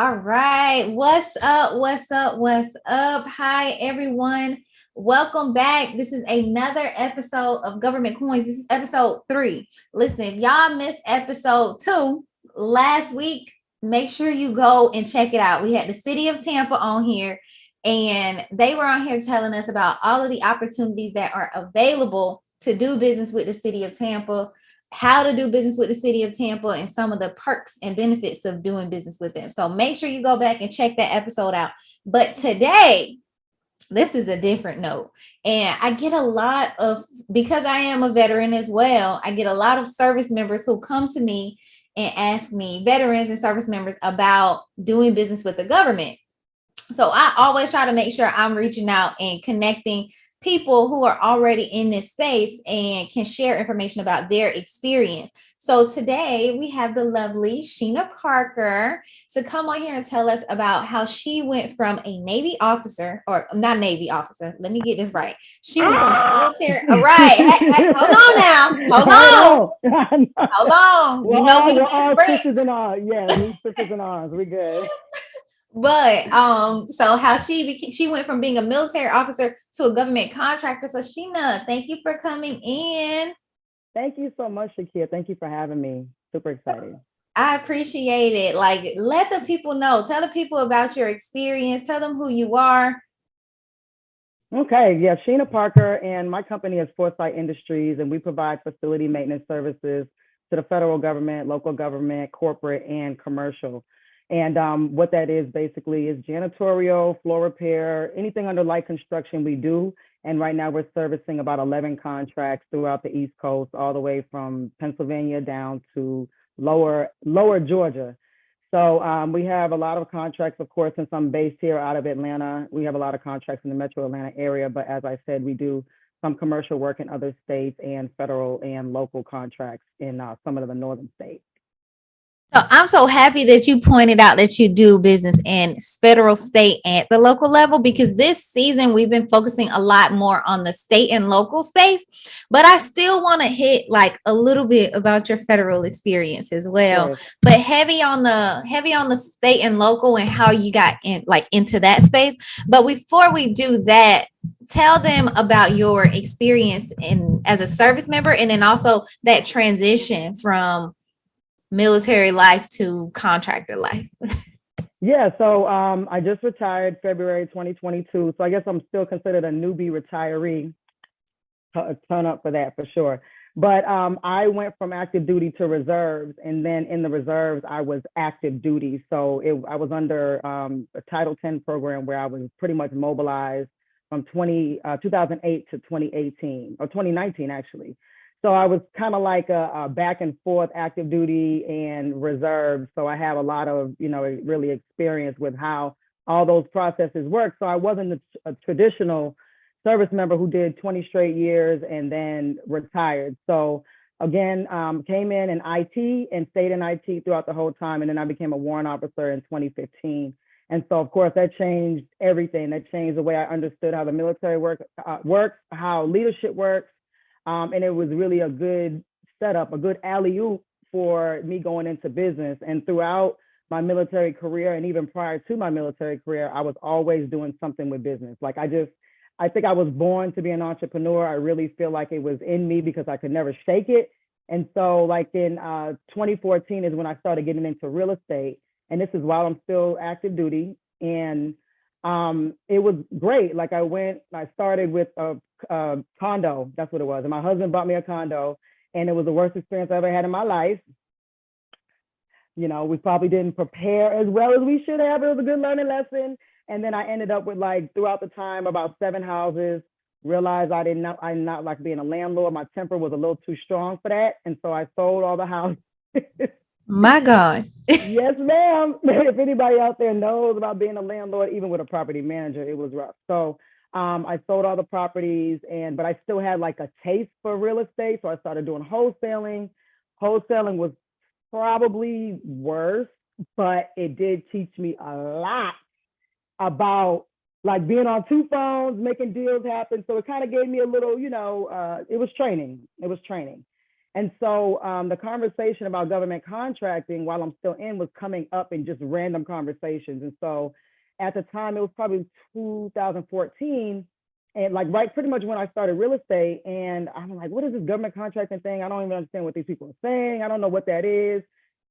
All right. What's up? What's up? What's up? Hi, everyone. Welcome back. This is another episode of Government Coins. This is episode 3. Listen, if y'all missed episode 2 last week, make sure you go and check it out. We had the city of Tampa on here, and they were on here telling us about all of the opportunities that are available to do business with the city of Tampa, how to do business with the city of Tampa, and some of the perks and benefits of doing business with them. So make sure you go back and check that episode out. But today, this is a different note. And I get a lot of, because I am a veteran as well, I get a lot of service members who come to me and ask me, veterans and service members, about doing business with the government. So I always try to make sure I'm reaching out and connecting people who are already in this space and can share information about their experience. So today we have the lovely Sheena Parker to come on here and tell us about how she went from a Navy officer, or not Navy officer. Let me get this right. She went from a military. All right. Hey, hold on now. Hold on. We're You know we we're just all read. sisters in arms. Yeah, we sisters in arms. We good. But so how she went from being a military officer to a government contractor. So Sheena, thank you for coming in. Thank you so much, Shakia. Thank you for having me. Super excited. I appreciate it. Like, let the people know. Tell the people about your experience. Tell them who you are. Okay, yeah, Sheena Parker, and my company is Foresight Industries, and we provide facility maintenance services to the federal government, local government, corporate, and commercial. And what that is basically is janitorial, floor repair, anything under light construction we do. And right now we're servicing about 11 contracts throughout the East Coast, all the way from Pennsylvania down to lower Georgia. So we have a lot of contracts, of course, since I'm based here out of Atlanta. We have a lot of contracts in the metro Atlanta area. But as I said, we do some commercial work in other states and federal and local contracts in some of the northern states. So I'm so happy that you pointed out that you do business in federal, state, and the local level, because this season we've been focusing a lot more on the state and local space. But I still want to hit like a little bit about your federal experience as well. Yes. But heavy on the state and local and how you got in like into that space. But before we do that, tell them about your experience in as a service member, and then also that transition from military life to contractor life. Yeah, so I just retired February 2022. So I guess I'm still considered a newbie retiree. Turn up for that for sure. But I went from active duty to reserves, and then in the reserves, I was active duty. So I was under a Title 10 program where I was pretty much mobilized from 2008 to 2018, or 2019, actually. So I was kind of like a back and forth active duty and reserve. So I have a lot of, really experience with how all those processes work. So I wasn't a traditional service member who did 20 straight years and then retired. So again, came in IT and stayed in IT throughout the whole time. And then I became a warrant officer in 2015. And so, of course, that changed everything. That changed the way I understood how the military works, how leadership works. And it was really a good setup, a good alley-oop for me going into business. And throughout my military career, and even prior to my military career, I was always doing something with business. Like I think I was born to be an entrepreneur. I really feel like it was in me because I could never shake it. And so like in 2014 is when I started getting into real estate. And this is while I'm still active duty. And it was great. Like I started with a condo. That's what it was. And my husband bought me a condo, and it was the worst experience I ever had in my life. We probably didn't prepare as well as we should have. It was a good learning lesson. And then I ended up with, like, throughout the time, about 7 houses. Realized I did not like being a landlord. My temper was a little too strong for that. And so I sold all the houses. My God. Yes, ma'am. If anybody out there knows about being a landlord, even with a property manager, it was rough. So I sold all the properties, but I still had like a taste for real estate. So I started doing wholesaling. Wholesaling was probably worse, but it did teach me a lot about like being on 2 phones, making deals happen. So it kind of gave me a little, it was training. It was training. And so the conversation about government contracting while I'm still in was coming up in just random conversations. And so at the time, it was probably 2014, and like right pretty much when I started real estate. And I'm like, what is this government contracting thing? I don't even understand what these people are saying. I don't know what that is.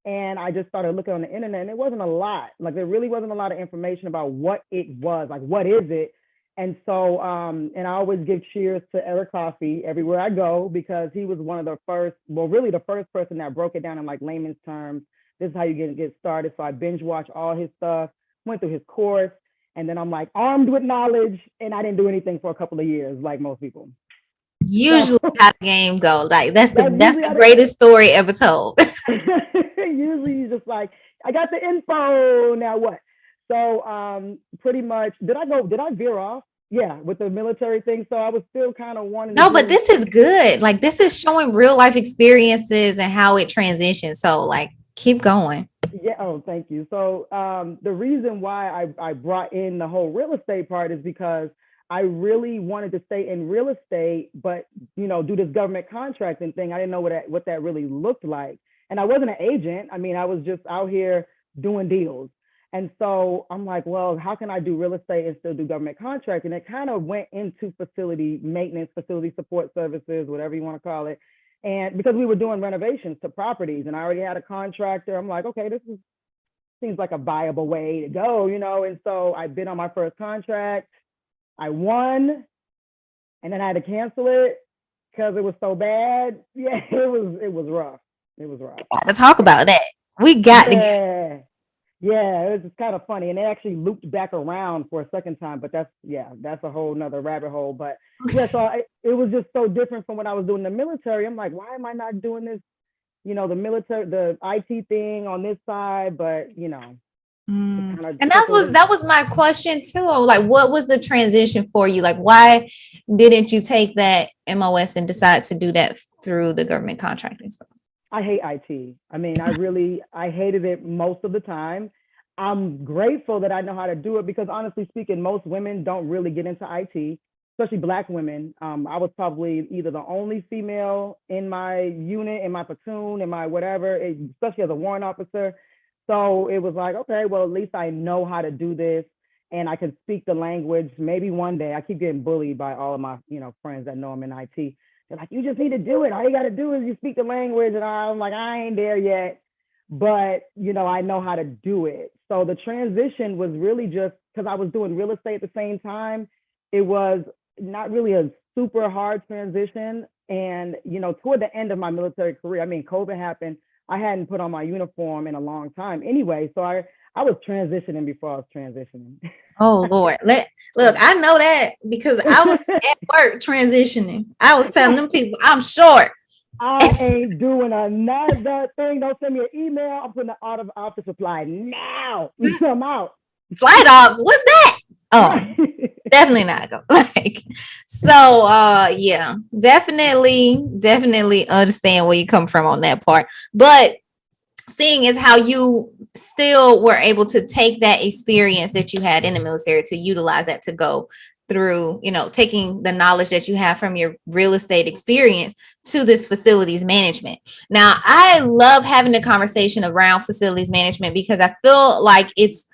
And I just started looking on the internet, and it wasn't a lot. Like there really wasn't a lot of information about what it was. Like, what is it? And so, and I always give cheers to Eric Coffey everywhere I go, because he was one of the first, well, really the first person that broke it down in like layman's terms. This is how you get started. So I binge watched all his stuff, went through his course, and then I'm like armed with knowledge, and I didn't do anything for a couple of years, like most people. Usually So how the game go. Like that's the usually greatest story ever told. usually you just like, I got the info, now what? So pretty much, did I veer off? Yeah, with the military thing. So I was still kind of wanting to No, but this is good. Like this is showing real life experiences and how it transitions. So like keep going. Yeah. Oh, thank you. So the reason why I brought in the whole real estate part is because I really wanted to stay in real estate, but do this government contracting thing. I didn't know what that really looked like. And I wasn't an agent. I mean, I was just out here doing deals. And so I'm like, well, how can I do real estate and still do government contracting? It kind of went into facility maintenance, facility support services, whatever you want to call it. And because we were doing renovations to properties and I already had a contractor, I'm like, okay, seems like a viable way to go, And so I bid on my first contract. I won, and then I had to cancel it because it was so bad. Yeah, it was rough. It was rough. Let's talk about that. We got to get. Yeah, it was just kind of funny. And it actually looped back around for a second time, but that's a whole nother rabbit hole. But yeah, so it was just so different from what I was doing in the military. I'm like, why am I not doing this, the military, the IT thing on this side? But, And that was my question too. Like, what was the transition for you? Like, why didn't you take that MOS and decide to do that through the government contracting? I hate IT. I mean, I hated it most of the time. I'm grateful that I know how to do it because honestly speaking, most women don't really get into IT, especially Black women. I was probably either the only female in my unit, in my platoon, in my whatever, especially as a warrant officer. So it was like, okay, well, at least I know how to do this and I can speak the language. Maybe one day. I keep getting bullied by all of my, friends that know I'm in IT. They're like, you just need to do it. All you got to do is you speak the language. And I'm like, I ain't there yet. But, I know how to do it. So the transition was really just because I was doing real estate at the same time. It was not really a super hard transition. And, toward the end of my military career, I mean, COVID happened. I hadn't put on my uniform in a long time anyway. So I was transitioning before I was transitioning. Oh Lord. Look, I know that because I was at work transitioning. I was telling them people I'm short. I ain't doing another thing. Don't send me an email. I'm putting the out of office reply now. I'm out. Flight ops. What's that? Oh, definitely not go. Yeah, definitely understand where you come from on that part. But seeing is how you still were able to take that experience that you had in the military to utilize that to go through, taking the knowledge that you have from your real estate experience to this facilities management. Now, I love having a conversation around facilities management because I feel like it's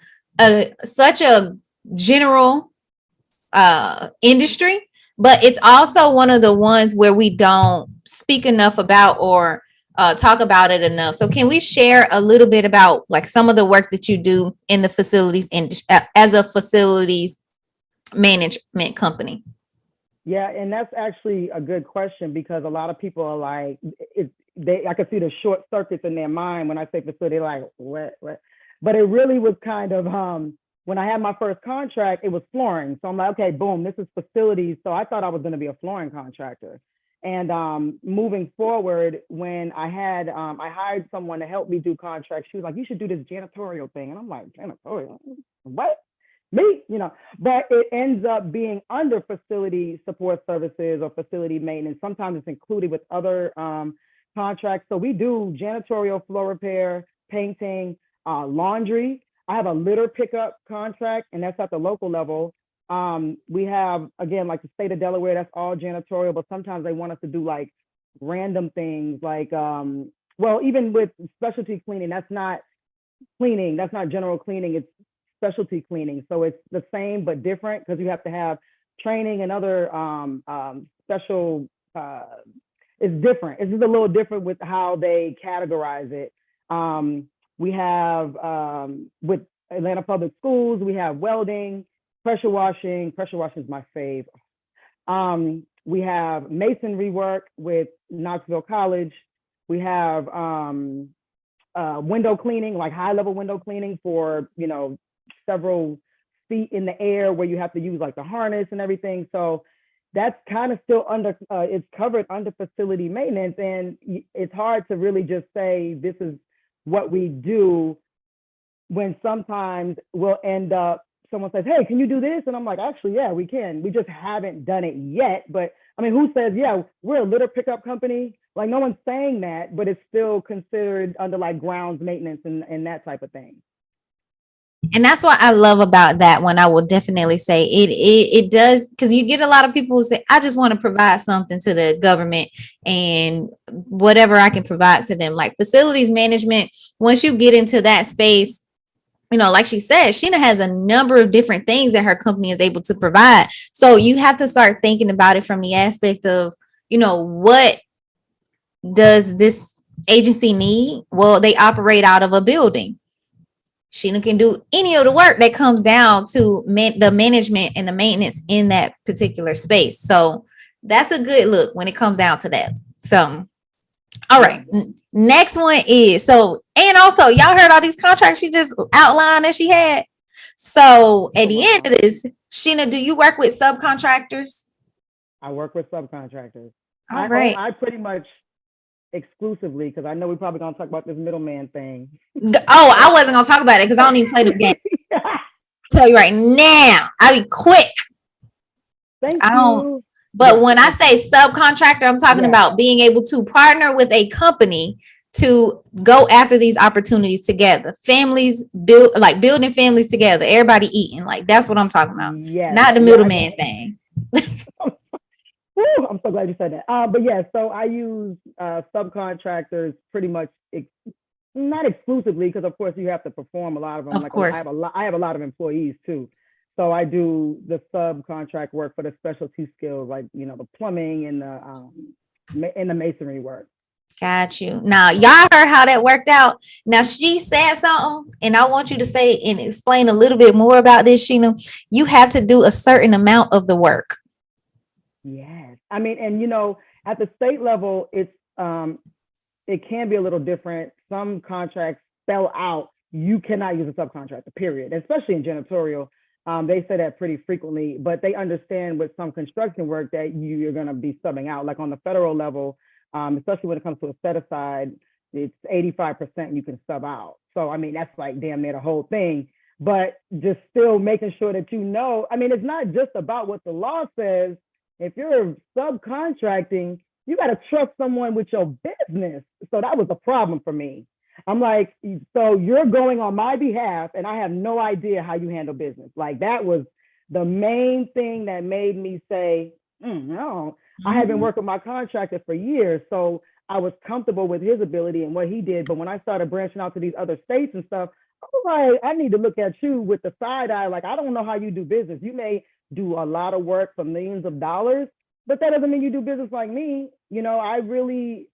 such a general industry, but it's also one of the ones where we don't speak enough about or talk about it enough. So can we share a little bit about like some of the work that you do in the facilities industry as a facilities management company? Yeah, and that's actually a good question because a lot of people are like, I could see the short circuits in their mind when I say facility, like what? But it really was kind of when I had my first contract, it was flooring. So I'm like, okay, boom, this is facilities. So I thought I was going to be a flooring contractor. And moving forward, when I hired someone to help me do contracts, she was like, you should do this janitorial thing. And I'm like, janitorial? What? Me? But it ends up being under facility support services or facility maintenance. Sometimes it's included with other contracts. So we do janitorial, floor repair, painting, laundry. I have a litter pickup contract, and that's at the local level. We have, again, like the state of Delaware, that's all janitorial, but sometimes they want us to do like random things like, well, even with specialty cleaning, that's not cleaning. That's not general cleaning. It's specialty cleaning. So it's the same but different because you have to have training and other special. It's different. It's just a little different with how they categorize it. We have with Atlanta Public Schools, we have welding, pressure washing. Pressure washing is my fave. We have masonry work with Knoxville College. We have window cleaning, like high level window cleaning for, you know, several feet in the air where you have to use like the harness and everything. So that's kind of still under, it's covered under facility maintenance. And it's hard to really just say this is what we do when sometimes we'll end up, someone says, hey, can you do this? And I'm like, actually, yeah, we can. We just haven't done it yet. But I mean, who says, yeah, we're a litter pickup company? Like no one's saying that, but it's still considered under like grounds maintenance and that type of thing. And that's what I love about that one. I will definitely say it does, because you get a lot of people who say, I just want to provide something to the government and whatever I can provide to them, like facilities management. Once you get into that space, you know, like she said, Sheena has a number of different things that her company is able to provide. So you have to start thinking about it from the aspect of, you know, what does this agency need? Well, they operate out of a building. Sheena can do any of the work that comes down to the management and the maintenance in that particular space. So that's a good look when it comes down to that. So, all right. Next one is, so, and also y'all heard all these contracts she just outlined that she had. So at the end of this, Sheena, do you work with subcontractors? I work with subcontractors. All right. I pretty much exclusively, because I know we're probably going to talk about this middleman thing. Oh, I wasn't going to talk about it because I don't even play the game. Tell you right now, I'll be quick. Thank you. But when I say subcontractor, I'm talking about being able to partner with a company to go after these opportunities together. Families building families together, everybody eating. Like that's what I'm talking about. Not the middleman thing. I'm so glad you said that. But yeah, so I use subcontractors pretty much, not exclusively, because of course you have to perform a lot of them. Of course. I have a lot of employees too. So I do the subcontract work for the specialty skills, like, you know, the plumbing and the masonry work. Got you. Now, y'all heard how that worked out. Now, she said something, and I want you to say and explain a little bit more about this, Sheena. You have to do a certain amount of the work. Yes. I mean, and, you know, at the state level, it can be a little different. Some contracts spell out, you cannot use a subcontractor, period, especially in janitorial. They say that pretty frequently, but they understand with some construction work that you're going to be subbing out. Like on the federal level, especially when it comes to a set aside, it's 85% you can sub out. So, I mean, that's like damn near the whole thing. But just still making sure that you know, I mean, it's not just about what the law says. If you're subcontracting, you got to trust someone with your business. So that was a problem for me. I'm like, so you're going on my behalf and I have no idea how you handle business. Like that was the main thing that made me say, no, I have been working with my contractor for years. So I was comfortable with his ability and what he did. But when I started branching out to these other states and stuff, I was like, I need to look at you with the side eye. Like, I don't know how you do business. You may do a lot of work for millions of dollars, but that doesn't mean you do business like me. You know, I really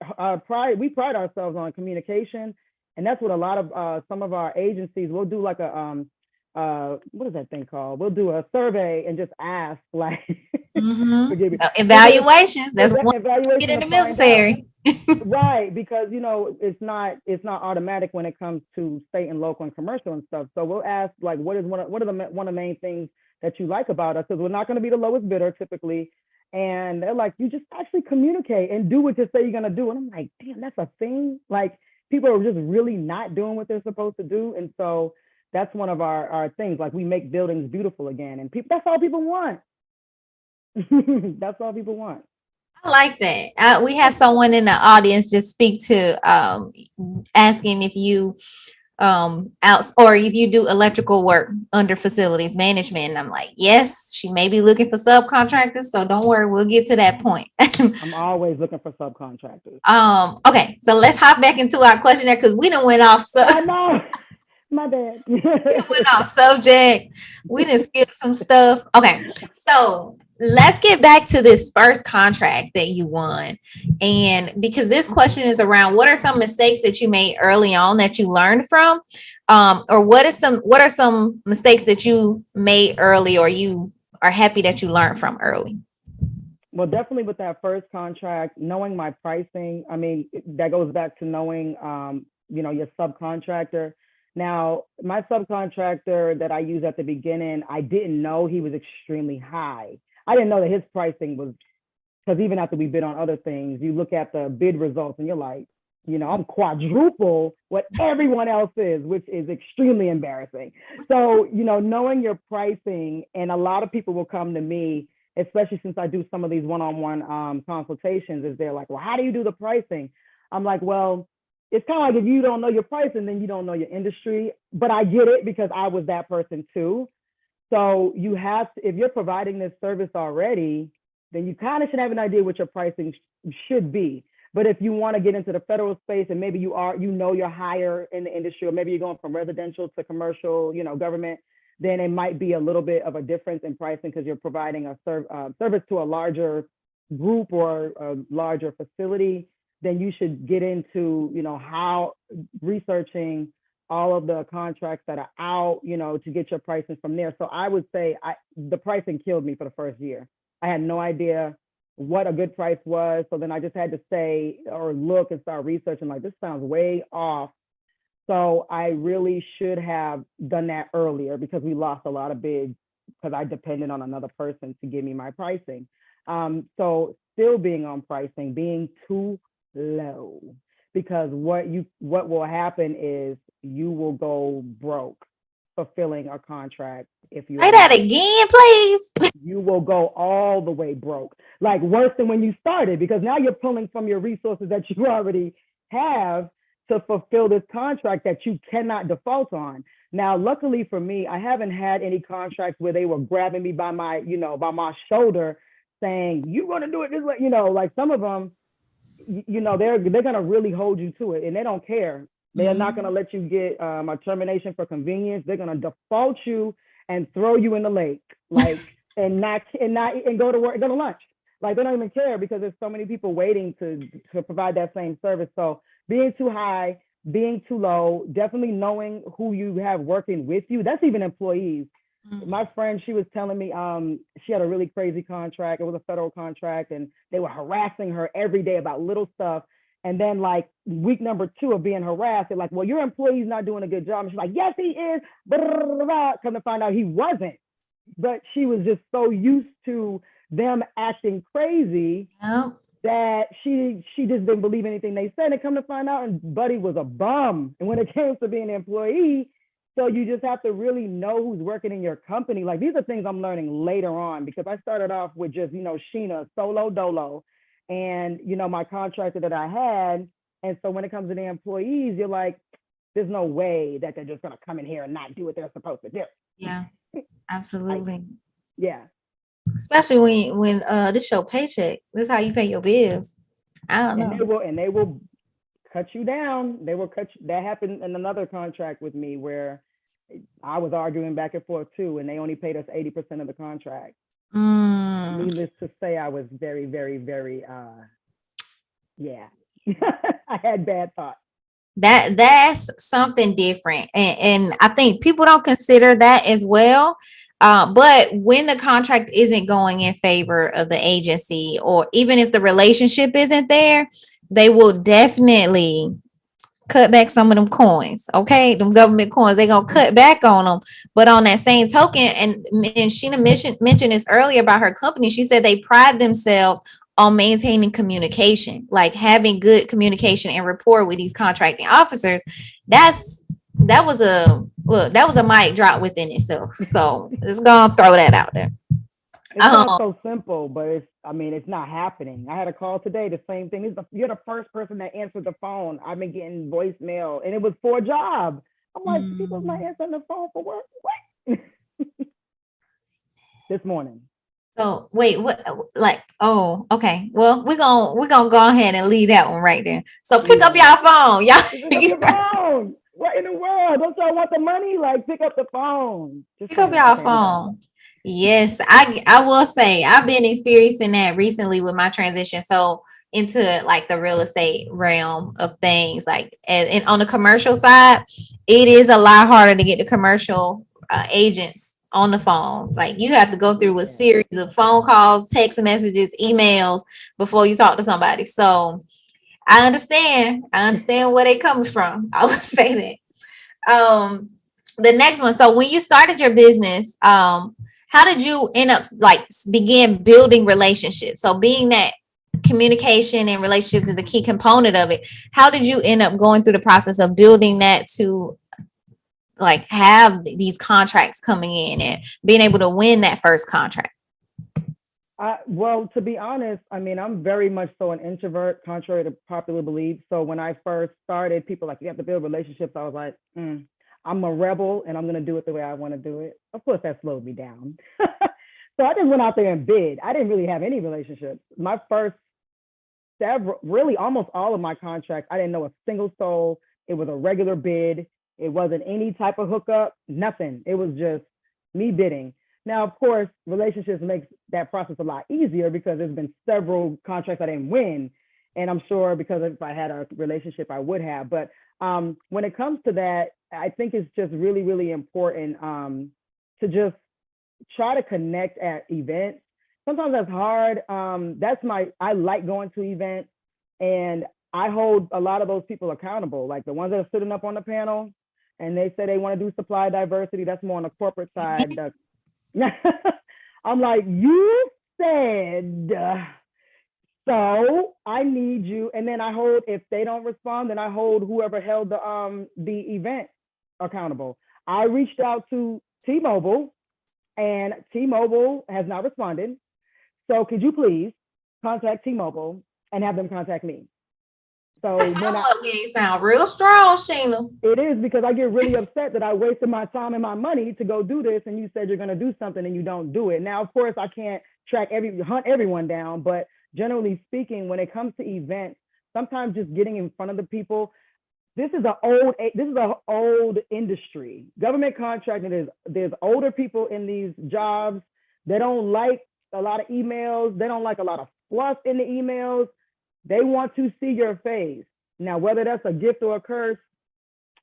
we pride ourselves on communication. And that's what a lot of some of our agencies will do, like a what is that thing called? We'll do a survey and just ask, like, evaluations. That's one evaluation get in the military. Right, because you know it's not automatic when it comes to state and local and commercial and stuff. So we'll ask, like, what are the main things that you like about us? Because we're not going to be the lowest bidder typically. And they're like, you just actually communicate and do what you say you're going to do. And I'm like, damn, that's a thing. Like, people are just really not doing what they're supposed to do. And so that's one of our things. Like, we make buildings beautiful again. And that's all people want. That's all people want. I like that. We had someone in the audience just speak to asking if you out, or if you do electrical work under facilities management. And I'm like, yes, she may be looking for subcontractors, so don't worry, we'll get to that point. I'm always looking for subcontractors. Okay, so let's hop back into our questionnaire because we done went off. So I know. My bad. we went off subject. We didn't skip some stuff. Okay, so let's get back to this first contract that you won. And because this question is around what are some mistakes that you made early on that you learned from? Or what are some mistakes that you made early or you are happy that you learned from early? Well, definitely with that first contract, knowing my pricing, I mean, that goes back to knowing, your subcontractor. Now, my subcontractor that I used at the beginning, I didn't know he was extremely high. I didn't know that his pricing was, because even after we bid on other things, you look at the bid results and you're like, I'm quadruple what everyone else is, which is extremely embarrassing. So, knowing your pricing, and a lot of people will come to me, especially since I do some of these one-on-one consultations, is they're like, well, how do you do the pricing? I'm like, well, it's kind of like if you don't know your pricing, then you don't know your industry. But I get it because I was that person too. So you have to, if you're providing this service already, then you kind of should have an idea what your pricing should be. But if you want to get into the federal space and maybe you're higher in the industry, or maybe you're going from residential to commercial, government, then it might be a little bit of a difference in pricing because you're providing a service to a larger group or a larger facility. Then you should get into, how researching all of the contracts that are out, to get your pricing from there. So I would say the pricing killed me for the first year. I had no idea what a good price was. So then I just had to say or look and start researching, like, this sounds way off. So I really should have done that earlier because we lost a lot of bids because I depended on another person to give me my pricing. So still being on pricing, being too low, because what will happen is you will go broke fulfilling a contract. If you say that again, please. You will go all the way broke, like worse than when you started, because now you're pulling from your resources that you already have to fulfill this contract that you cannot default on. Now, luckily for me, I haven't had any contracts where they were grabbing me by my, by my shoulder saying, you're going to do it this way. Like some of them, they're going to really hold you to it and they don't care. They're not going to let you get a termination for convenience. They're going to default you and throw you in the lake, like, and go to work, go to lunch. Like, they don't even care because there's so many people waiting to provide that same service. So being too high, being too low, definitely knowing who you have working with you. That's even employees. My friend, she was telling me she had a really crazy contract. It was a federal contract and they were harassing her every day about little stuff. And then like week number 2 of being harassed, they're like, well, your employee's not doing a good job. And she's like, yes, he is. Come to find out he wasn't. But she was just so used to them acting crazy that she just didn't believe anything they said. And come to find out, and Buddy was a bum. And when it came to being an employee, so you just have to really know who's working in your company. Like, these are things I'm learning later on because I started off with just, Sheena, solo dolo, and, my contractor that I had. And so when it comes to the employees, you're like, there's no way that they're just going to come in here and not do what they're supposed to do. Yeah, absolutely. Like, yeah. Especially when this your paycheck. This is how you pay your bills. I don't know. And they will cut you down. They will cut you. That happened in another contract with me where I was arguing back and forth too, and they only paid us 80% of the contract. Needless to say, I was very, very, very, yeah. I had bad thoughts. That's something different, and I think people don't consider that as well. But when the contract isn't going in favor of the agency, or even if the relationship isn't there, they will definitely cut back some of them coins. Okay, them government coins, they're gonna cut back on them. But on that same token, and Sheena mentioned this earlier about her company, she said they pride themselves on maintaining communication, like having good communication and rapport with these contracting officers. That was a mic drop within itself. So it's gonna throw that out there. It's not so simple, but it's not happening. I had a call today, the same thing. You're the first person that answered the phone. I've been getting voicemail, and it was for a job. I'm I'm like, people's not answering the phone for work. What? This morning. So wait, what? Like, oh, okay. Well, we're gonna go ahead and leave that one right there. So pick up your phone, y'all. Pick up your phone. What in the world? Don't y'all want the money? Like, pick up the phone. Just Pick up saying. your Okay, phone. Yes, I will say I've been experiencing that recently with my transition. So into like the real estate realm of things, like and on the commercial side, it is a lot harder to get the commercial agents on the phone. Like you have to go through a series of phone calls, text messages, emails before you talk to somebody. So I understand. I understand where they coming from. I would say that. The next one. So when you started your business, how did you end up like begin building relationships? So being that communication and relationships is a key component of it. How did you end up going through the process of building that to like have these contracts coming in and being able to win that first contract? Well, to be honest, I mean, I'm very much so an introvert, contrary to popular belief. So when I first started, people like, you have to build relationships. I was like, I'm a rebel and I'm going to do it the way I want to do it. Of course, that slowed me down. So I just went out there and bid. I didn't really have any relationships. My first really almost all of my contracts, I didn't know a single soul. It was a regular bid. It wasn't any type of hookup, nothing. It was just me bidding. Now, of course, relationships makes that process a lot easier because there's been several contracts I didn't win. And I'm sure because if I had a relationship, I would have. But when it comes to that, I think it's just really, really important to just try to connect at events. Sometimes that's hard. I like going to events and I hold a lot of those people accountable, like the ones that are sitting up on the panel and they say they want to do supply diversity. That's more on the corporate side. I'm like, you said, so I need you. And then I hold, if they don't respond, then I hold whoever held the event accountable. I reached out to T-Mobile and T-Mobile has not responded. So could you please contact T-Mobile and have them contact me? So when sound real strong, Sheena. It is because I get really upset that I wasted my time and my money to go do this, and you said you're going to do something and you don't do it. Now, of course, I can't hunt everyone down, but generally speaking, when it comes to events, sometimes just getting in front of the people. This is an old industry. Government contracting, there's older people in these jobs. They don't like a lot of emails. They don't like a lot of fluff in the emails. They want to see your face. Now, whether that's a gift or a curse,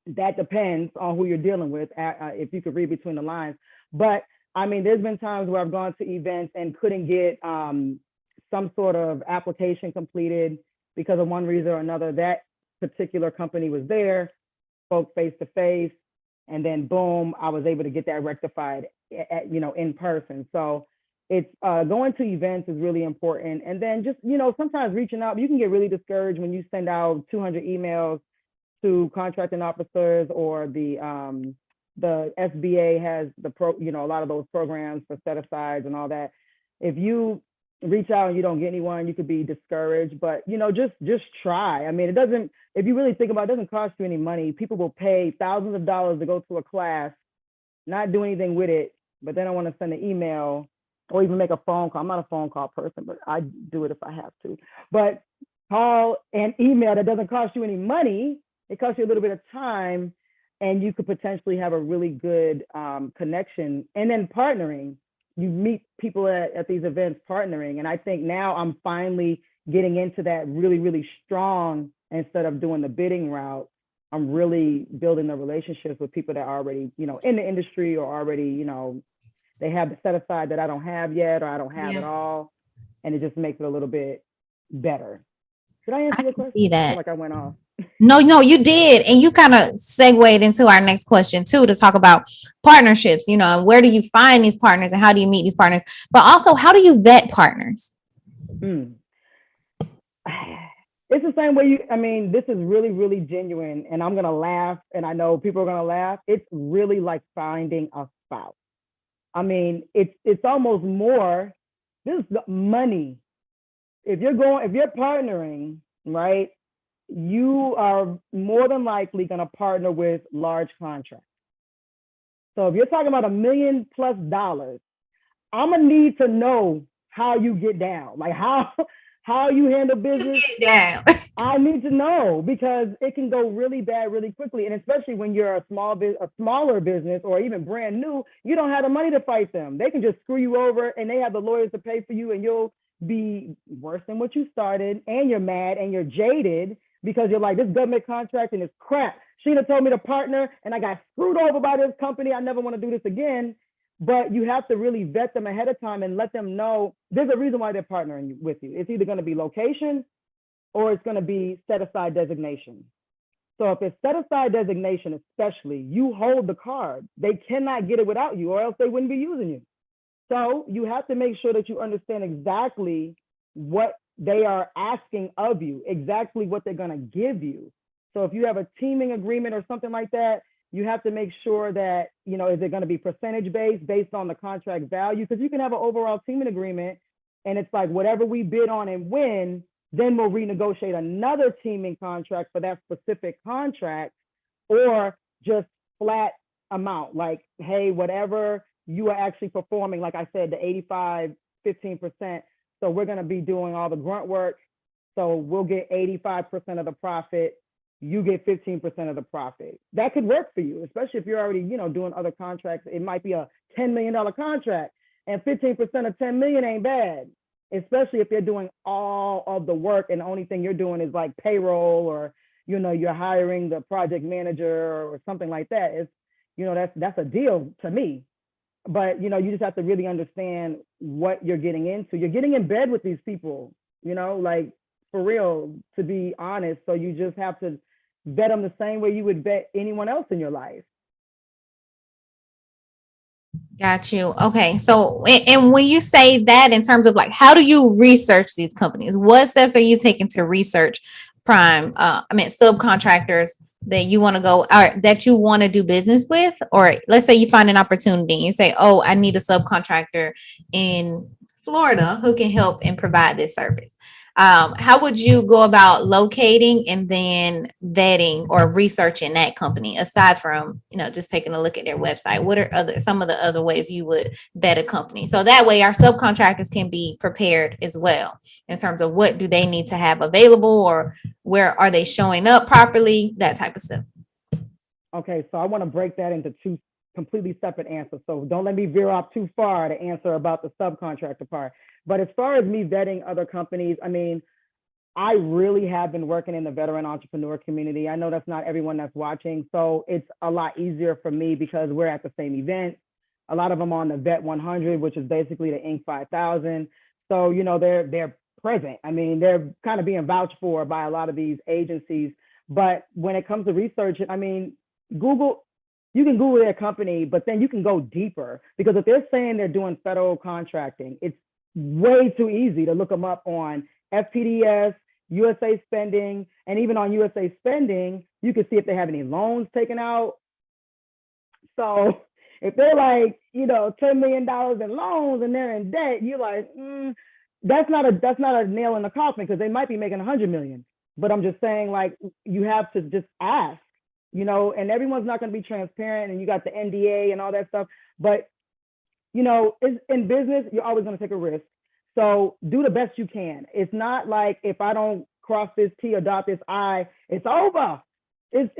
that depends on who you're dealing with, if you could read between the lines. But I mean, there's been times where I've gone to events and couldn't get some sort of application completed because of one reason or another. That particular company was there, spoke face to face, and then boom, I was able to get that rectified in person. So it's going to events is really important. And then just, sometimes reaching out, you can get really discouraged when you send out 200 emails to contracting officers, or the SBA has a lot of those programs for set asides and all that. If you reach out and you don't get anyone, you could be discouraged, but just try. I mean, if you really think about it, it doesn't cost you any money. People will pay thousands of dollars to go to a class, not do anything with it, but then I want to send an email or even make a phone call. I'm not a phone call person, but I do it if I have to. But call and email that doesn't cost you any money. It costs you a little bit of time, and you could potentially have a really good connection. And then partnering, you meet people at these events partnering. And I think now I'm finally getting into that really, really strong. Instead of doing the bidding route, I'm really building the relationships with people that are already, in the industry or already, they have the set aside that I don't have yet, or I don't have at all. And it just makes it a little bit better. Did I answer your question? See that. I feel like I went off. No, you did. And you kind of segued into our next question too, to talk about partnerships, where do you find these partners and how do you meet these partners? But also, how do you vet partners? It's the same way this is really, really genuine, and I'm going to laugh, and I know people are going to laugh. It's really like finding a spouse. I mean, it's almost more, this is the money. If you're partnering, right? you are more than likely going to partner with large contracts. So if you're talking about $1 million plus, I'm gonna need to know how you get down, like how you handle business. Down. I need to know because it can go really bad really quickly, and especially when you're a smaller business, or even brand new, you don't have the money to fight them. They can just screw you over, and they have the lawyers to pay for you, and you'll be worse than what you started, and you're mad and you're jaded because you're like, this government contracting is crap. Sheena told me to partner, and I got screwed over by this company. I never want to do this again. But you have to really vet them ahead of time and let them know there's a reason why they're partnering with you. It's either going to be location or it's going to be set aside designation. So if it's set aside designation, especially, you hold the card. They cannot get it without you, or else they wouldn't be using you. So you have to make sure that you understand exactly what they are asking of you, exactly what they're going to give you. So if you have a teaming agreement or something like that, you have to make sure that, is it going to be percentage based on the contract value? Because you can have an overall teaming agreement and it's like whatever we bid on and win, then we'll renegotiate another teaming contract for that specific contract, or just flat amount, like, hey, whatever you are actually performing, like I said, the 85, 15%. So we're going to be doing all the grunt work. So we'll get 85% of the profit. You get 15% of the profit. That could work for you, especially if you're already, doing other contracts. It might be a $10 million contract, and 15% of 10 million ain't bad, especially if you're doing all of the work and the only thing you're doing is like payroll, or, you're hiring the project manager or something like that. It's, that's a deal to me. But, you just have to really understand what you're getting into. You're getting in bed with these people, like, for real, to be honest. So you just have to vet them the same way you would vet anyone else in your life. Got you. Okay. So, and when you say that in terms of like, how do you research these companies? What steps are you taking to research subcontractors that you want to go, or that you want to do business with? Or let's say you find an opportunity and you say, oh, I need a subcontractor in Florida who can help and provide this service. How would you go about locating and then vetting or researching that company, aside from, just taking a look at their website? What are some of the other ways you would vet a company? So that way our subcontractors can be prepared as well, in terms of what do they need to have available, or where are they showing up properly, that type of stuff. Okay, so I want to break that into two completely separate answers. So don't let me veer off too far to answer about the subcontractor part. But as far as me vetting other companies, I really have been working in the veteran entrepreneur community. I know that's not everyone that's watching, so it's a lot easier for me because we're at the same event. A lot of them on the Vet 100, which is basically the Inc. 5000. So, they're present. They're kind of being vouched for by a lot of these agencies. But when it comes to research, Google, you can Google their company, but then you can go deeper, because if they're saying they're doing federal contracting, it's way too easy to look them up on FPDS, USA Spending, and even on USA Spending, you can see if they have any loans taken out. So if they're like, $10 million in loans and they're in debt, you're like, that's not a nail in the coffin, because they might be making 100 million. But I'm just saying, like, you have to just ask, and everyone's not going to be transparent, and you got the NDA and all that stuff. But in business, you're always going to take a risk. So do the best you can. It's not like, if I don't cross this T or dot this I, it's over. It's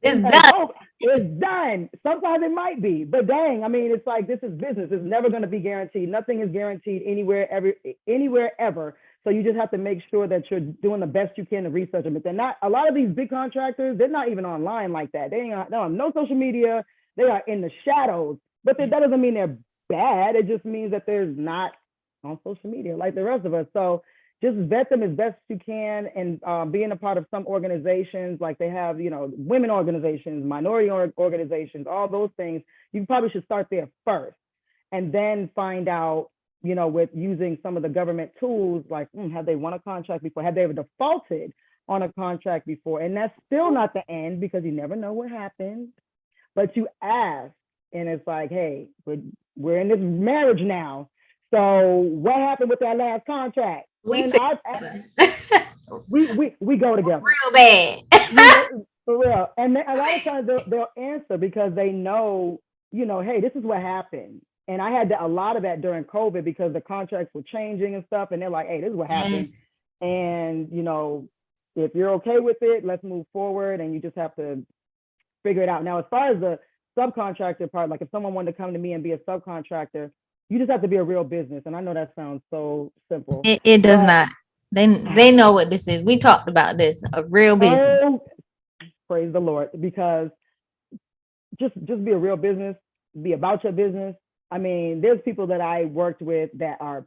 done. Over. It's done. Sometimes it might be, but dang, it's like, this is business. It's never going to be guaranteed. Nothing is guaranteed anywhere ever. So you just have to make sure that you're doing the best you can to research them. But they're not, a lot of these big contractors, they're not even online like that. They don't have no social media. They are in the shadows. But that doesn't mean they're bad. It just means that they're not on social media like the rest of us. So just vet them as best you can, and being a part of some organizations, like they have, women organizations, minority organizations, all those things. You probably should start there first, and then find out, with using some of the government tools, like, have they won a contract before? Have they ever defaulted on a contract before? And that's still not the end, because you never know what happens. But you ask, and it's like, hey, we're in this marriage now. So what happened with that last contract? we go together. Real bad. For real. And a lot of times they'll answer because they know, hey, this is what happened. And I had a lot of that during COVID because the contracts were changing and stuff. And they're like, hey, this is what happened. And, if you're okay with it, let's move forward. And you just have to figure it out. Now, as far as the subcontractor part, like if someone wanted to come to me and be a subcontractor, you just have to be a real business. And I know that sounds so simple. It does not. They know what this is. We talked about this, a real business. Oh, praise the Lord, because just be a real business, be about your business. I mean, there's people that I worked with that are,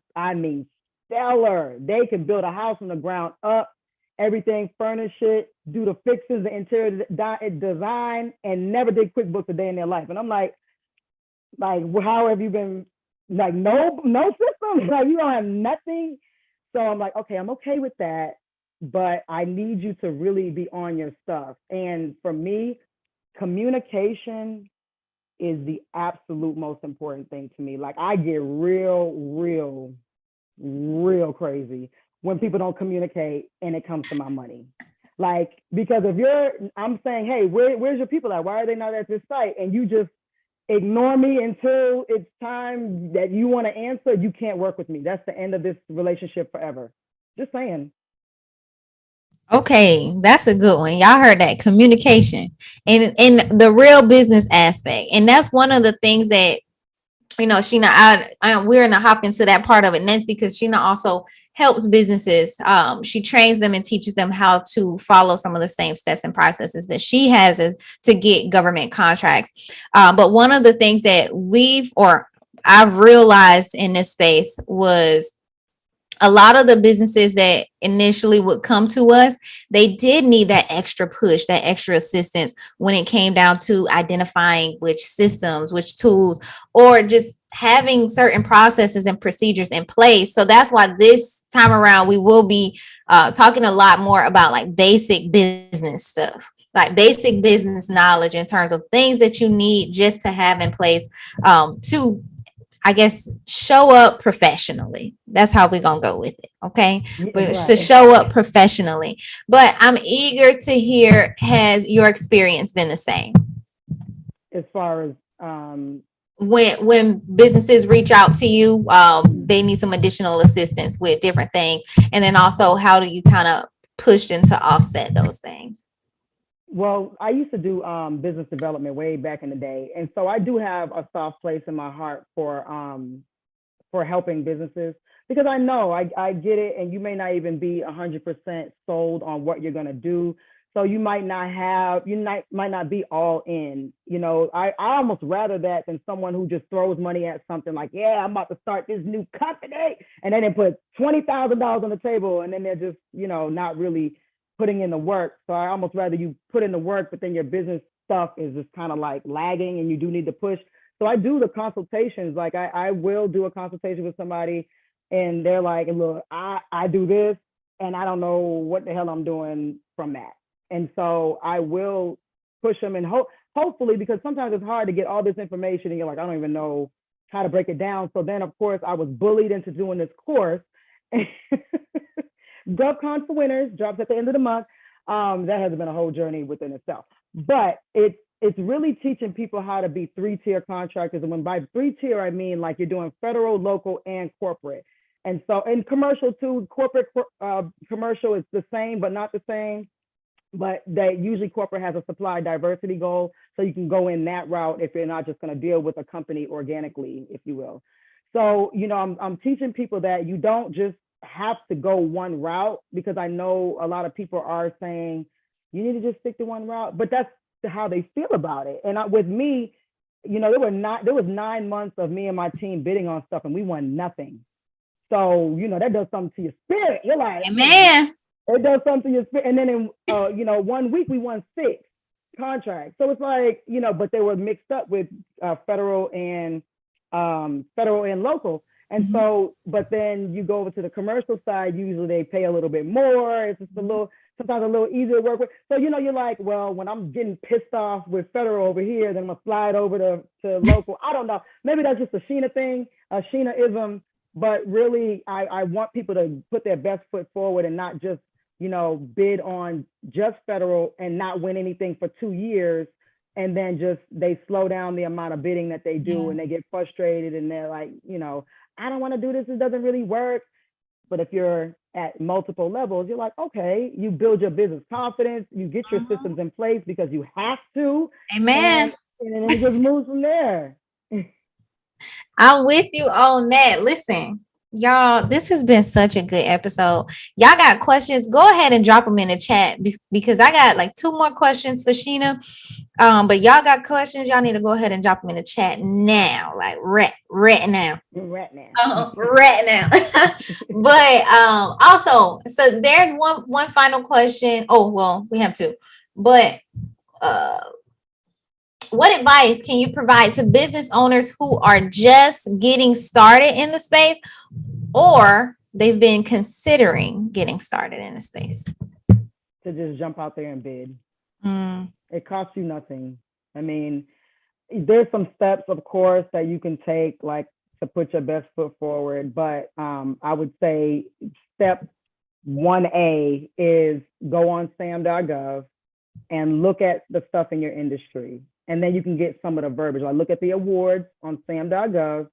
stellar. They can build a house from the ground up, everything, furnish it, do the fixes, the interior design, and never did QuickBooks a day in their life. And I'm like, how have you been? Like, no system? Like, you don't have nothing? So I'm like, okay, I'm okay with that, but I need you to really be on your stuff. And for me, communication is the absolute most important thing to me. Like, I get real crazy when people don't communicate and it comes to my money. Like, because I'm saying, hey, where's your people at? Why are they not at this site? And you just ignore me until it's time that you want to answer, you can't work with me. That's the end of this relationship forever. Just saying. Okay, that's a good one. Y'all heard that, communication and the real business aspect. And that's one of the things that, Sheena, we're going to hop into that part of it. And that's because Sheena also helps businesses. She trains them and teaches them how to follow some of the same steps and processes that she has to get government contracts. But one of the things that I've realized in this space was a lot of the businesses that initially would come to us, they did need that extra push, that extra assistance when it came down to identifying which systems, which tools, or just having certain processes and procedures in place. So that's why this time around, we will be talking a lot more about like basic business stuff, like basic business knowledge in terms of things that you need just to have in place to, I guess, show up professionally. That's how we're going to go with it. Okay. But to show up professionally. But I'm eager to hear, has your experience been the same? As far as when businesses reach out to you, they need some additional assistance with different things. And then also, how do you kind of push them to offset those things? Well, I used to do business development way back in the day. And so I do have a soft place in my heart for helping businesses, because I know I get it. And you may not even be 100% sold on what you're going to do. So you might not be all in. I almost rather that than someone who just throws money at something like, yeah, I'm about to start this new company. And then they put $20,000 on the table and then they're just, not really putting in the work. So I almost rather you put in the work, but then your business stuff is just kind of like lagging and you do need to push. So I do the consultations. Like I will do a consultation with somebody and they're like, look, I do this and I don't know what the hell I'm doing from that. And so I will push them and hopefully, because sometimes it's hard to get all this information and you're like, I don't even know how to break it down. So then of course I was bullied into doing this course. GovCon for winners drops at the end of the month. That has been a whole journey within itself. But it's really teaching people how to be 3-tier contractors. And when by 3-tier, I mean like you're doing federal, local, and corporate. And so in commercial too, corporate commercial is the same, but not the same. But that usually corporate has a supply diversity goal. So you can go in that route if you're not just going to deal with a company organically, if you will. So, I'm teaching people that you don't just have to go one route, because I know a lot of people are saying you need to just stick to one route, but that's how they feel about it. And with me, there was 9 months of me and my team bidding on stuff and we won nothing. So, that does something to your spirit. You're like, man, it does something to your spirit. And then in 1 week we won 6 contracts. So it's like, but they were mixed up with federal and local. And so, but then you go over to the commercial side, usually they pay a little bit more. It's just sometimes a little easier to work with. So, you're like, well, when I'm getting pissed off with federal over here, then I'm gonna slide over to local. I don't know. Maybe that's just a Sheena thing, a Sheena-ism. But really, I want people to put their best foot forward and not just bid on just federal and not win anything for 2 years. And then just they slow down the amount of bidding that they do, and they get frustrated, and they're like, I don't want to do this. It doesn't really work. But if you're at multiple levels, you're like, okay, you build your business confidence, you get your systems in place because you have to. Amen. And then it just moves from there. I'm with you on that. Listen, y'all, this has been such a good episode. Y'all got questions? Go ahead and drop them in the chat because I got like 2 more questions for Sheena. But y'all got questions, y'all need to go ahead and drop them in the chat now, like right now. Right now. Right now. But also, so there's one final question. Oh, well, we have 2. But what advice can you provide to business owners who are just getting started in the space, or they've been considering getting started in the space? To just jump out there and bid. It costs you nothing. I mean, there's some steps, of course, that you can take, like to put your best foot forward. But I would say step 1A is go on sam.gov and look at the stuff in your industry. And then you can get some of the verbiage. Like look at the awards on sam.gov.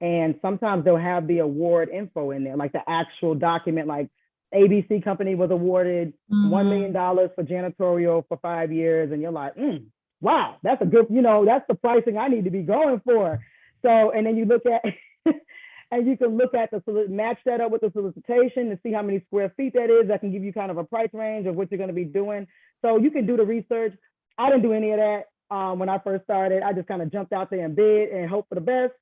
And sometimes they'll have the award info in there, like the actual document, like ABC company was awarded $1 million for janitorial for 5 years. And you're like, wow, that's a good, that's the pricing I need to be going for. So, and then you look at, and you can look at match that up with the solicitation to see how many square feet that is. That can give you kind of a price range of what you're going to be doing. So you can do the research. I didn't do any of that when I first started. I just kind of jumped out there and bid and hope for the best.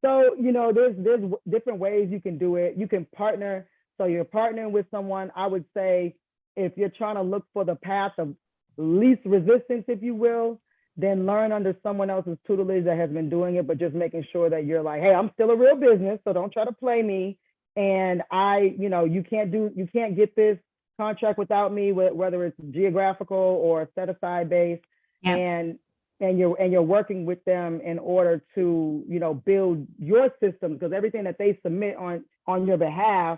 So, there's different ways you can do it. You can partner. So you're partnering with someone. I would say if you're trying to look for the path of least resistance, if you will, then learn under someone else's tutelage that has been doing it, but just making sure that you're like, hey, I'm still a real business, so don't try to play me. And you can't get this contract without me, whether it's geographical or set aside based. Yeah. And you're working with them in order to, build your systems, because everything that they submit on your behalf,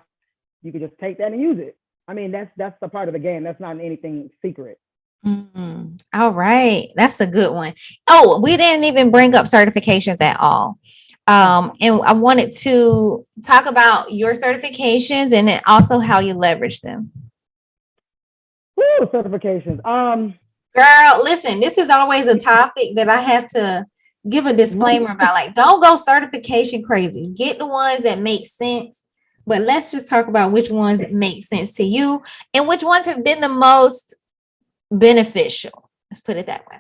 you can just take that and use it. I mean, that's a part of the game. That's not anything secret. All right. That's a good one. Oh, we didn't even bring up certifications at all. And I wanted to talk about your certifications and then also how you leverage them. Woo, certifications. Girl, listen, this is always a topic that I have to give a disclaimer about. Like, don't go certification crazy. Get the ones that make sense. But let's just talk about which ones that make sense to you and which ones have been the most beneficial. Let's put it that way.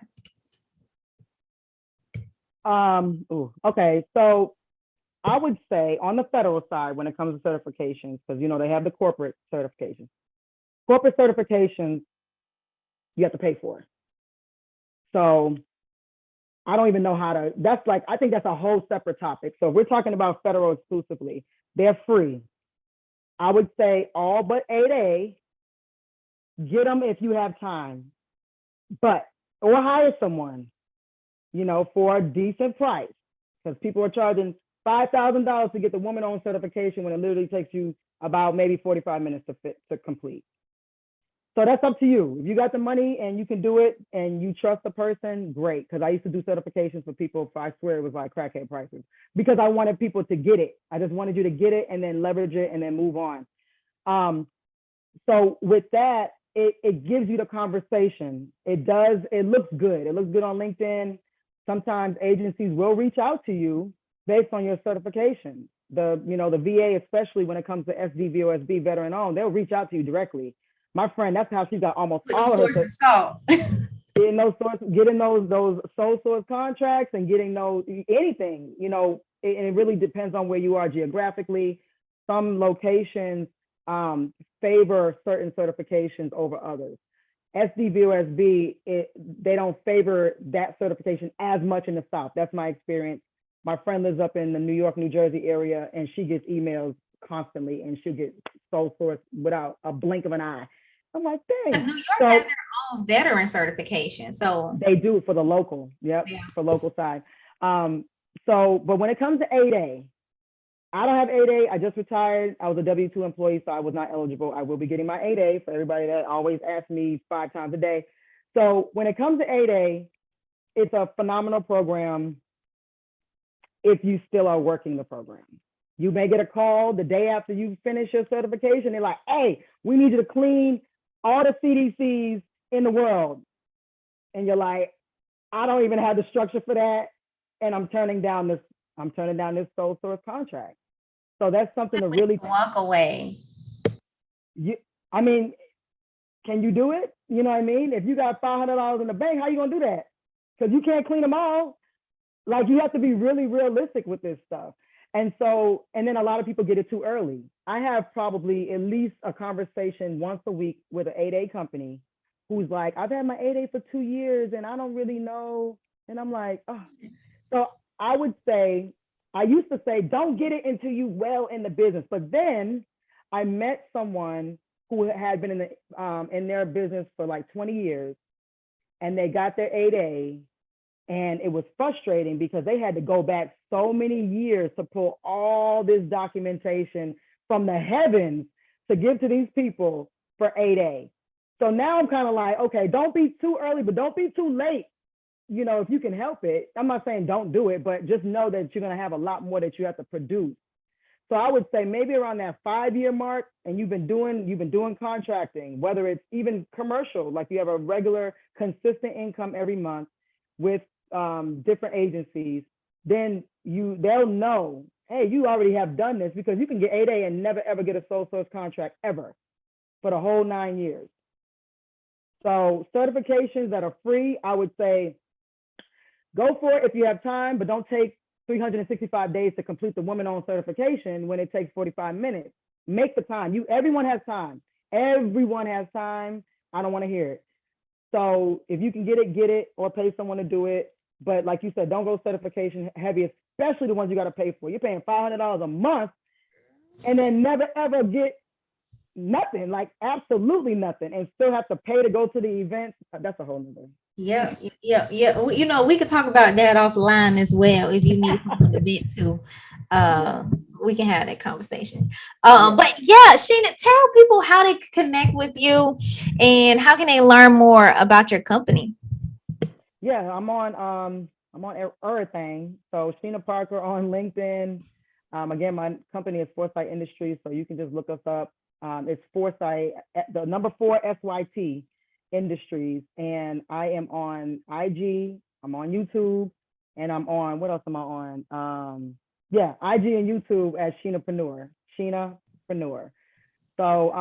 Okay. So I would say on the federal side, when it comes to certifications, because, they have the corporate certifications. Corporate certifications, you have to pay for. So I don't even know how to, I think that's a whole separate topic. So if we're talking about federal exclusively, they're free. I would say all but 8A, get them if you have time, or hire someone, for a decent price, because people are charging $5,000 to get the woman-owned certification when it literally takes you about maybe 45 minutes to complete. So that's up to you. If you got the money and you can do it and you trust the person, great. Because I used to do certifications for people, I swear it was like crackhead prices, because I wanted people to get it. I just wanted you to get it and then leverage it and then move on. So with that, it gives you the conversation. It looks good. It looks good on LinkedIn. Sometimes agencies will reach out to you based on your certification. The VA, especially when it comes to SDVOSB veteran owned, they'll reach out to you directly. My friend, that's how she got almost all of her getting those sole source contracts and getting those anything, and it really depends on where you are geographically. Some locations favor certain certifications over others. SDVOSB, they don't favor that certification as much in the South. That's my experience. My friend lives up in the New York, New Jersey area, and she gets emails constantly, and she'll get sole source without a blink of an eye. I'm like, dang. New York has their own veteran certification. So they do for the local. Yep. Yeah. For local side. But when it comes to 8A, I don't have 8A. I just retired. I was a W-2 employee, so I was not eligible. I will be getting my 8A for everybody that always asks me 5 times a day. So when it comes to 8A, it's a phenomenal program if you still are working the program. You may get a call the day after you finish your certification. They're like, hey, we need you to clean all the CDCs in the world. And you're like, I don't even have the structure for that. And I'm turning down this sole source contract. So that's something to really walk away. I mean, can you do it? You know what I mean? If you got $500 in the bank, how you gonna do that? Because you can't clean them all. Like, you have to be really realistic with this stuff. And then a lot of people get it too early. I have probably at least a conversation once a week with an 8A company who's like, I've had my 8A for 2 years and I don't really know. And I'm like, oh. So I used to say, don't get it until you well in the business. But then I met someone who had been in their business for like 20 years, and they got their 8A. And it was frustrating because they had to go back so many years to pull all this documentation from the heavens to give to these people for 8A. So now I'm kind of like, okay, don't be too early, but don't be too late. You know, if you can help it. I'm not saying don't do it, but just know that you're going to have a lot more that you have to produce. So I would say maybe around that 5-year mark, and you've been doing contracting, whether it's even commercial, like you have a regular consistent income every month with different agencies, then they'll know, hey, you already have done this, because you can get 8A and never ever get a sole source contract ever for the whole 9 years. So certifications that are free, I would say go for it if you have time, but don't take 365 days to complete the woman-owned certification when it takes 45 minutes. Make the time. Everyone has time. Everyone has time. I don't want to hear it. So if you can get it, or pay someone to do it. But like you said, don't go certification heavy, especially the ones you got to pay for. You're paying $500 a month and then never ever get nothing, like absolutely nothing, and still have to pay to go to the events. That's a whole nother. Yeah. You know, we could talk about that offline as well if you need someone to vent to. We can have that conversation. But yeah, Sheena, tell people how they can connect with you and how can they learn more about your company. Yeah, I'm on everything. So Sheena Parker on LinkedIn. Again, my company is Foresight Industries, so you can just look us up. It's Foresight, the number 4 SYT Industries, and I am on IG. I'm on YouTube, and I'm on, what else am I on? IG and YouTube as Sheenapreneur. So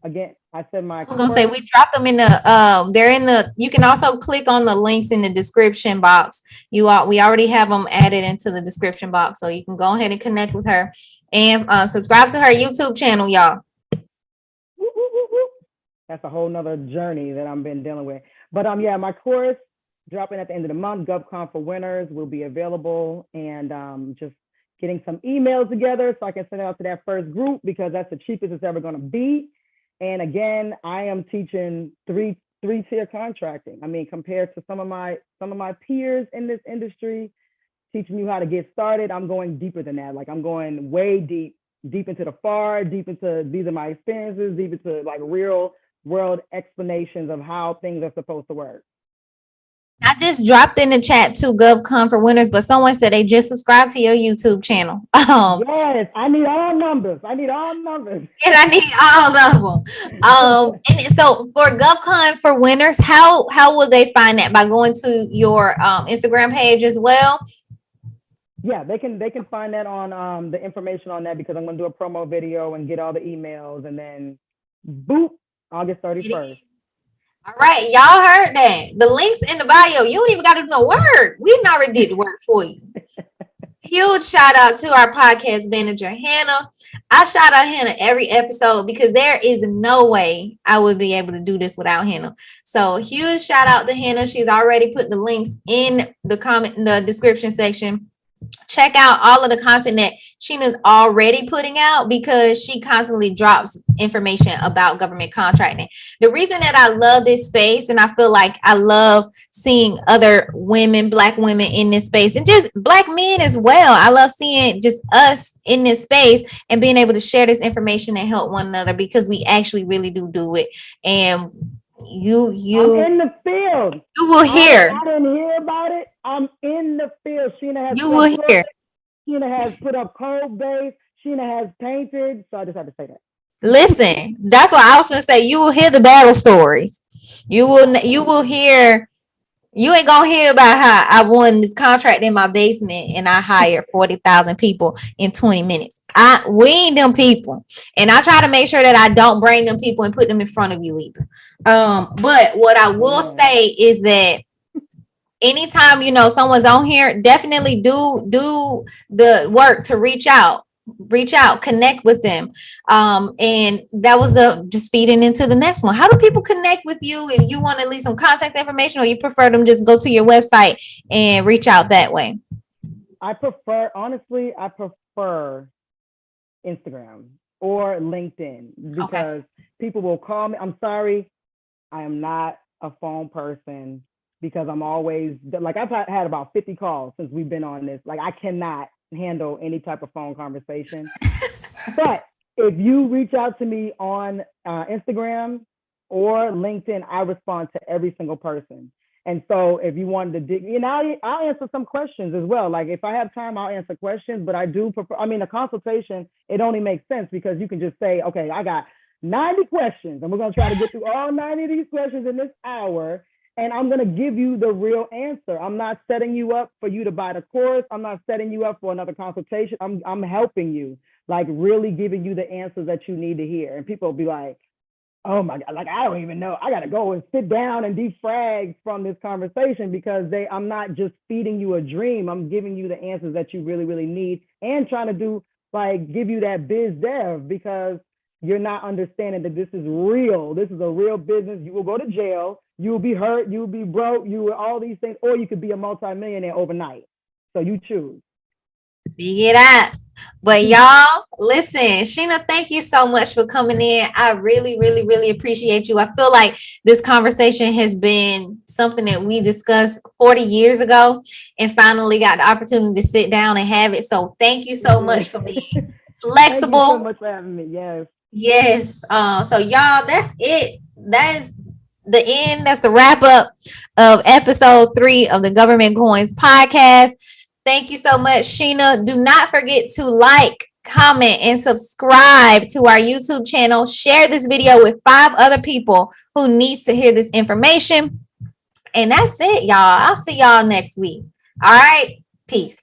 again, I said I was gonna say we dropped them in the they're in the, you can also click on the links in the description box. We already have them added into the description box, so you can go ahead and connect with her and subscribe to her YouTube channel, y'all. That's a whole nother journey that I've been dealing with. But my course dropping at the end of the month, GovCon for Winners, will be available, and just getting some emails together so I can send it out to that first group, because that's the cheapest it's ever going to be. And again, I am teaching three-tier contracting. I mean, compared to some of my peers in this industry, teaching you how to get started, I'm going deeper than that. Like, I'm going way deep into the FAR, deep into, these are my experiences, deep into like real world explanations of how things are supposed to work. I just dropped in the chat to GovCon for Winners, but someone said they just subscribed to your YouTube channel. Yes, I need all numbers. And I need all of them. And so for GovCon for Winners, how will they find that? By going to your Instagram page as well? Yeah, they can find that on the information on that, because I'm going to do a promo video and get all the emails, and then boop, August 31st. All right, y'all heard that. The link's in the bio. You don't even got to do no work. We already did the work for you. Huge shout out to our podcast manager, Hannah. I shout out Hannah every episode because there is no way I would be able to do this without Hannah. So huge shout out to Hannah. She's already put the links in the description section. check out all of the content that Sheena's already putting out, because she constantly drops information about government contracting. The reason that I love this space, and I feel like I love seeing other women, Black women in this space, and just Black men as well. I love seeing just us in this space and being able to share this information and help one another, because we actually really do it. And I'm in the field. You will hear. I didn't hear about it. I'm in the field. Sheena has. You will hear. Sheena has put up code base. Sheena has painted. So I just had to say that. Listen, that's what I was going to say. You will hear the battle stories. You will hear. You ain't gonna hear about how I won this contract in my basement and I hired 40,000 people in 20 minutes. We ain't them people, and I try to make sure that I don't bring them people and put them in front of you either. But what I will say is that anytime someone's on here, definitely do the work to reach out, connect with them. And that was just feeding into the next one. How do people connect with you if you want to leave some contact information, or you prefer them just go to your website and reach out that way? I prefer Instagram or LinkedIn, because people will call me. I'm sorry, I am not a phone person, because I'm always like, I've had about 50 calls since we've been on this. Like, I cannot handle any type of phone conversation. But if you reach out to me on Instagram or LinkedIn, I respond to every single person. And so if you wanted to dig, I'll answer some questions as well. Like, if I have time, I'll answer questions, but I do prefer, a consultation, it only makes sense because you can just say, okay, I got 90 questions and we're going to try to get through all 90 of these questions in this hour. And I'm going to give you the real answer. I'm not setting you up for you to buy the course. I'm not setting you up for another consultation. I'm helping you, like, really giving you the answers that you need to hear. And people will be like, oh my God, like, I don't even know. I got to go and sit down and defrag from this conversation, because I'm not just feeding you a dream. I'm giving you the answers that you really, really need, and trying to give you that biz dev, because you're not understanding that this is real. This is a real business. You will go to jail. You will be hurt. You will be broke. You will all these things, or you could be a multimillionaire overnight. So you choose. Figure it out. But y'all, listen, Sheena, thank you so much for coming in. I really, really, really appreciate you. I feel like this conversation has been something that we discussed 40 years ago and finally got the opportunity to sit down and have it. So thank you so much for being flexible. Thank you so much for having me. Yes. Yes. So y'all, that's it. That is the end. That's the wrap up of episode 3 of the Government Coins podcast. Thank you so much, Sheena. Do not forget to like, comment, and subscribe to our YouTube channel. Share this video with 5 other people who needs to hear this information. And that's it, y'all. I'll see y'all next week. All right. Peace.